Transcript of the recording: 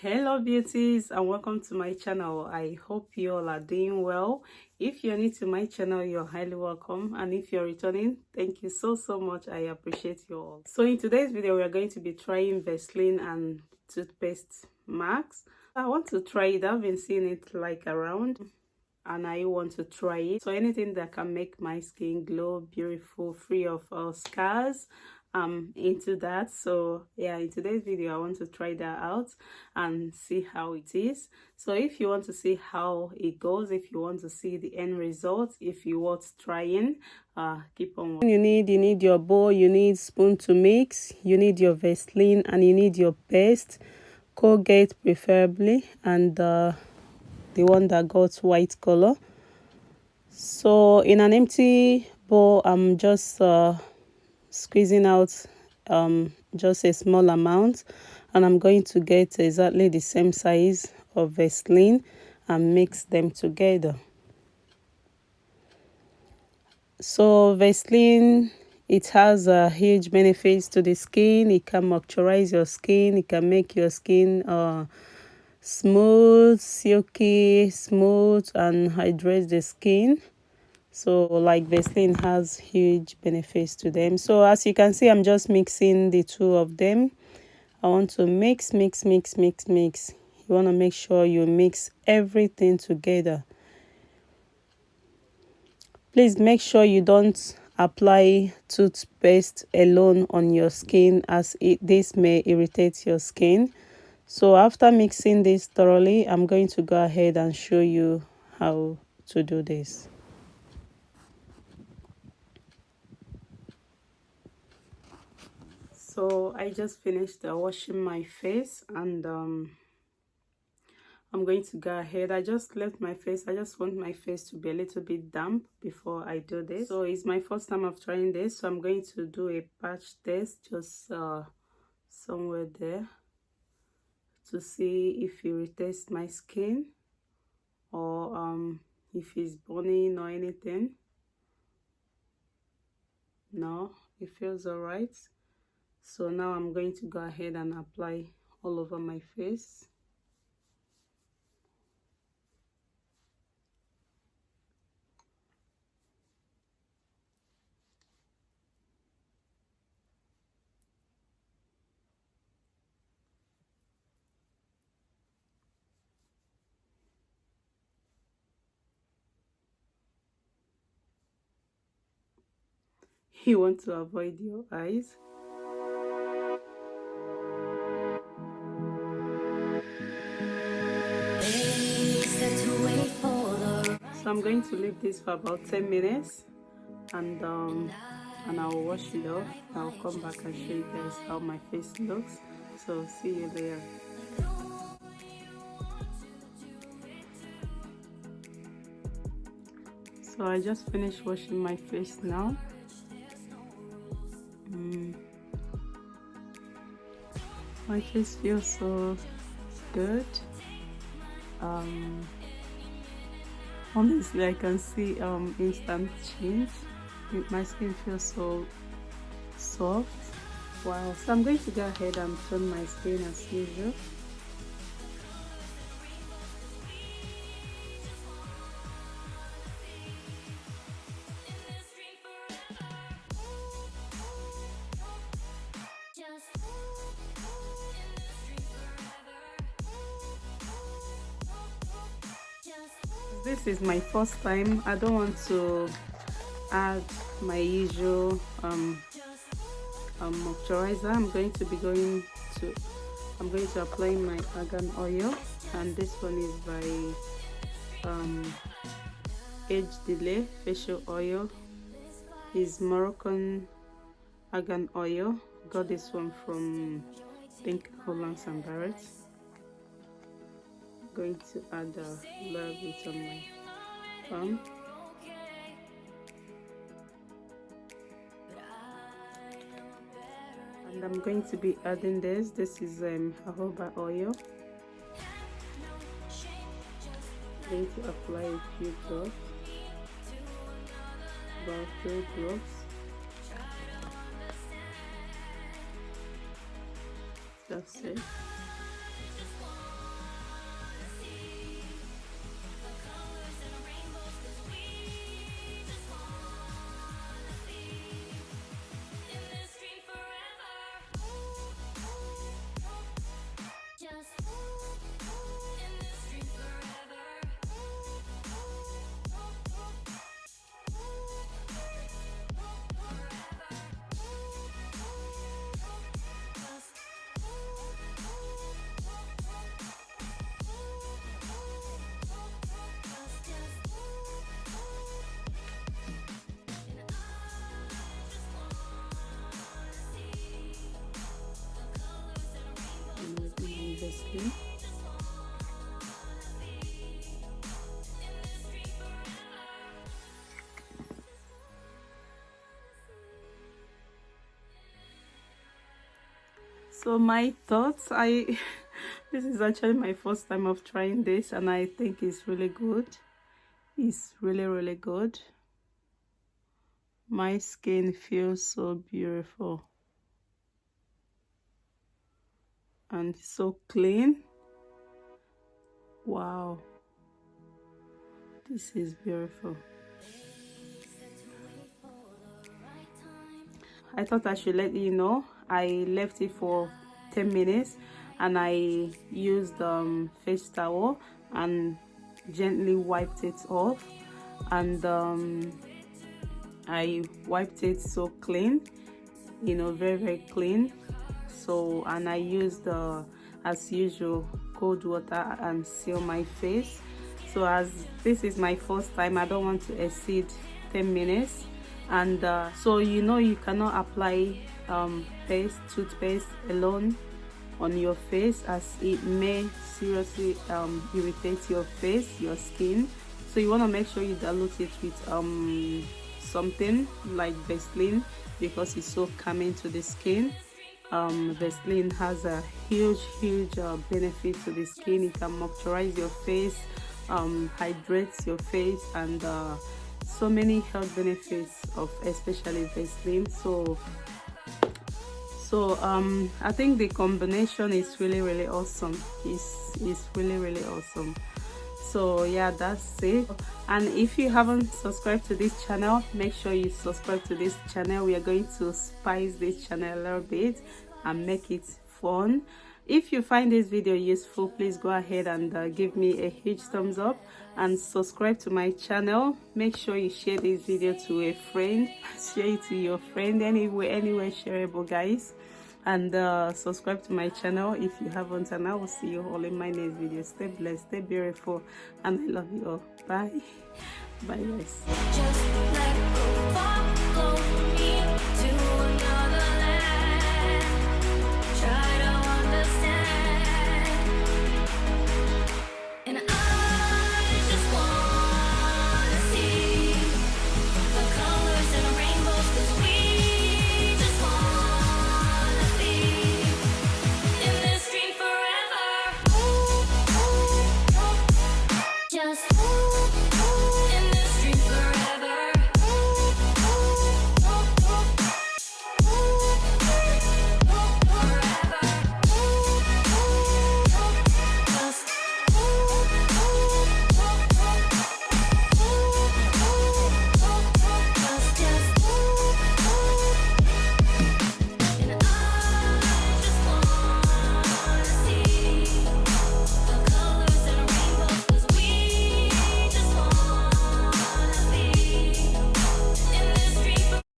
Hello beauties, and welcome to my channel. I hope you all are doing well. If you're new to my channel, you're highly welcome, and if you're returning, thank you so much. I appreciate you all. So in today's video, we are going to be trying Vaseline and toothpaste masks. I want to try it. I've been seeing it like around, and I want to try it. So anything that can make my skin glow, beautiful, free of all scars, into that. So yeah, in today's video I want to try that out and see how it is. So if you want to see how it goes, if you want to see the end result, if you want trying, keep on watching. You need your bowl, you need spoon to mix, you need your Vaseline, and you need your paste, Colgate preferably, and the one that got white color. So in an empty bowl, I'm just squeezing out just a small amount, and I'm going to get exactly the same size of Vaseline and mix them together. So Vaseline, it has huge benefits to the skin. It can moisturize your skin, it can make your skin smooth, silky smooth, and hydrate the skin. So like Vaseline has huge benefits to them. So as you can see, I'm just mixing the two of them. I want to mix. You want to make sure you mix everything together. Please make sure you don't apply toothpaste alone on your skin, as this may irritate your skin. So after mixing this thoroughly, I'm going to go ahead and show you how to do this. So I just finished washing my face, and I'm going to go ahead. I just left my face. I just want my face to be a little bit damp before I do this. So it's my first time of trying this, so I'm going to do a patch test just somewhere there to see if it irritates my skin or if it's burning or anything. No, it feels all right. So now I'm going to go ahead and apply all over my face. You want to avoid your eyes. So I'm going to leave this for about 10 minutes, and I'll wash it off. I'll come back and show you guys how my face looks. So see you later. So I just finished washing my face now. My face feels so good. Honestly, I can see instant change. My skin feels so soft. Wow. So I'm going to go ahead and tone my skin as usual. This is my first time. I don't want to add my usual moisturizer. I'm going to apply my argan oil, and this one is by Age Delay facial oil. Is Moroccan argan oil. Got this one from Holland & Barrett. Going to add a little bit on my palm. And I'm going to be adding this. This is jojoba oil. I'm going to apply a few drops, about 3 drops. That's it. skin. So my thoughts, this is actually my first time of trying this, and I think it's really good. It's really good. My skin feels so beautiful and so clean. Wow, this is beautiful. I thought I should let you know I left it for 10 minutes and I used face towel and gently wiped it off, and I wiped it so clean, you know, very clean. So, and I used as usual cold water and seal my face. So as this is my first time, I don't want to exceed 10 minutes. And so, you know, you cannot apply toothpaste alone on your face, as it may seriously irritate your face, your skin. So you want to make sure you dilute it with something like Vaseline, because it's so calming to the skin. Vaseline has a huge benefit to the skin. It can moisturize your face, hydrates your face, and so many health benefits of especially Vaseline. So I think the combination is really awesome. It's really awesome. So yeah, that's it. And if you haven't subscribed to this channel, make sure you subscribe to this channel. We are going to spice this channel a little bit and make it fun. If you find this video useful, please go ahead and give me a huge thumbs up and subscribe to my channel. Make sure you share this video to a friend, share it to your friend, anywhere shareable, guys. And subscribe to my channel if you haven't, and I will see you all in my next video. Stay blessed, stay beautiful, and I love you all. Bye. Bye, guys. Just let go, follow me to another